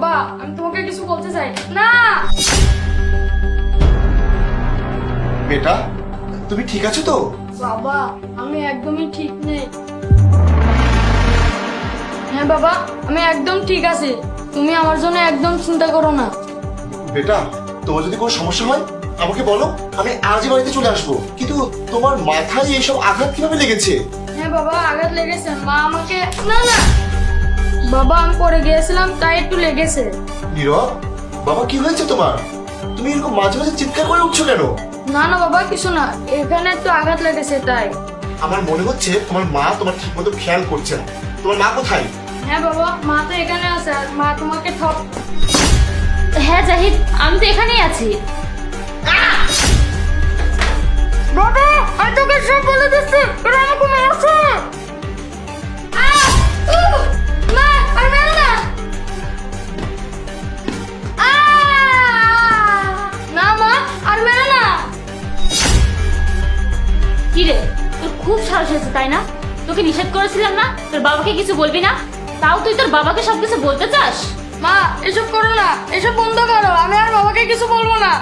বাবা আমি তোমাকে কিছু বলতে চাই না। বেটা, তুমি ঠিক আছো তো? বাবা আমি একদমই ঠিক নেই। হ্যাঁ বাবা আমি একদম ঠিক আছি, তুমি আমার জন্য একদম চিন্তা করো না। বেটা, তোমার যদি কোনো সমস্যা হয় আমাকে বলো, আমি আজই বাড়িতে চলে আসবো। কিন্তু তোমার মাথায় এইসব আঘাত কিভাবে লেগেছে? হ্যাঁ বাবা আঘাত লেগেছে, মা আমাকে না না বাবা আমি পড়ে গিয়েছিলাম তাই একটু লেগেছে। নীরব, বাবা কি হয়েছে তোমার? তুমি এরকম মাঝে মাঝে চিৎকার করে উঠছো কেন? না না বাবা কিছু না, এখানে একটু আঘাত লেগেছে তাই। আমার মনে হচ্ছে তোমার মা তোমার ঠিক মতো খেয়াল করছে না। তোমার মা কোথায়? হ্যাঁ বাবা মা তো এখানে আছে, আর মা তোমাকে ঠক। হ্যাঁ জাহিদ, আমি তো এখানেই আছি। বাবা আমি তোকে সব বলে দিচ্ছি, এরা আমাকে মেরেছে। মা আর মেরো না। না মা আর মেরো না। কি রে, তোর খুব সাহস হয়েছে তাই না? তোকে নিষেধ করেছিলাম না তোর বাবাকে কিছু বলবি না, তাও তুই তোর বাবাকে সবকিছু বলতে চাস? মা এসব করো না, এসব বন্ধ করো, আমি আর বাবাকে কিছু বলবো না।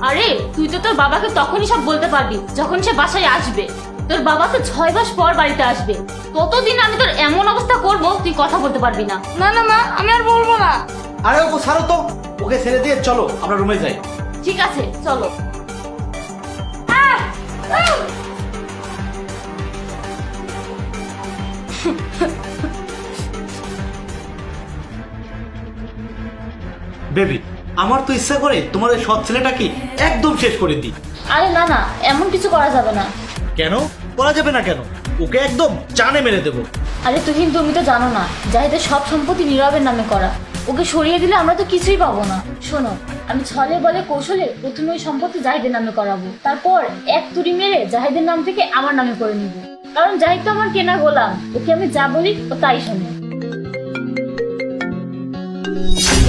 আরে তুই তো তোর বাবাকে তখনই সব বলতে পারবি যখন সে বাসায় আসবে। তোর বাবা তো 6 মাস পর বাড়িতে আসবে, ততদিন আমি তোর এমন অবস্থা করব তুই কথা বলতে পারবি না। না না মা আমি আর বলবো না। আরে ওকে ছাড়ো তো, ওকে ছেড়ে দিয়ে চলো আমরা রুমে যাই। ঠিক আছে চলো। বেবি, আমার তো ইচ্ছা করে তোমার ওই সৎ ছেলেটাকে একদম শেষ করে দিই। আরে না না, এমন কিছু করা যাবে না। কেন করা যাবে না কেন? ওকে একদম জানে মেরে দেবো। আরে তুমি তো জানো না জাহিদের সব সম্পত্তি নীরবের নামে করা। ওকে সরিয়ে দিলে আমরা তো কিছুই পাবো না। শোনো, আমি ছলে বলে কৌশলে প্রথমে ওই সম্পত্তি জাহিদের নামে করাবো, তারপর এক তুড়ি মেরে জাহিদের নাম থেকে আমার নামে করে নিব। কারণ জাহিদ তো আমার কেনা গোলাম, ওকে আমি যা বলি ও তাই শোনে।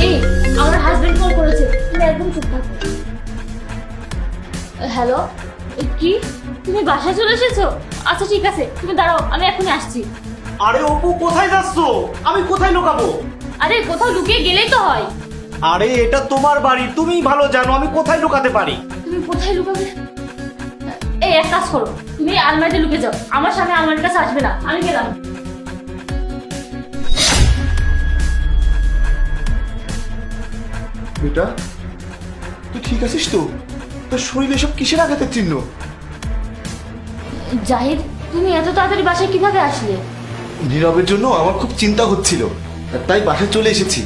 এই আমার হাজবেন্ড কল করেছে, তুমি একদম চুপ থাকো। হ্যালো, কি তুমি বাসায় চলে এসেছো? আচ্ছা ঠিক আছে, তুমি দাঁড়াও, আমি এখনই আসছি। আরে অপু, কোথায় যাচ্ছ? আমি কোথায় লুকাবো? আরে কোথাও লুকিয়ে গেলেই তো হয়। আরে এটা তোমার বাড়ি, তুমিই ভালো জানো আমি কোথায় লুকাতে পারি। তুমি কোথায় লুকাবে? এই এক কাজ করো, তুমি আলমারিতে লুকে যাও, আমার সামনে আলমারির কাছে আসবে না, আমি গেলাম। বেটা, তুই ঠিক আছিস তো? তোর শরীরে সব কিসের আঘাতের চিহ্ন? জাহিদ, তুমি এত তাড়াতাড়ি বাসায় কিভাবে আসলে? নীরবের জন্য আমার খুব চিন্তা হচ্ছিল, তাই বাসায় চলে এসেছি।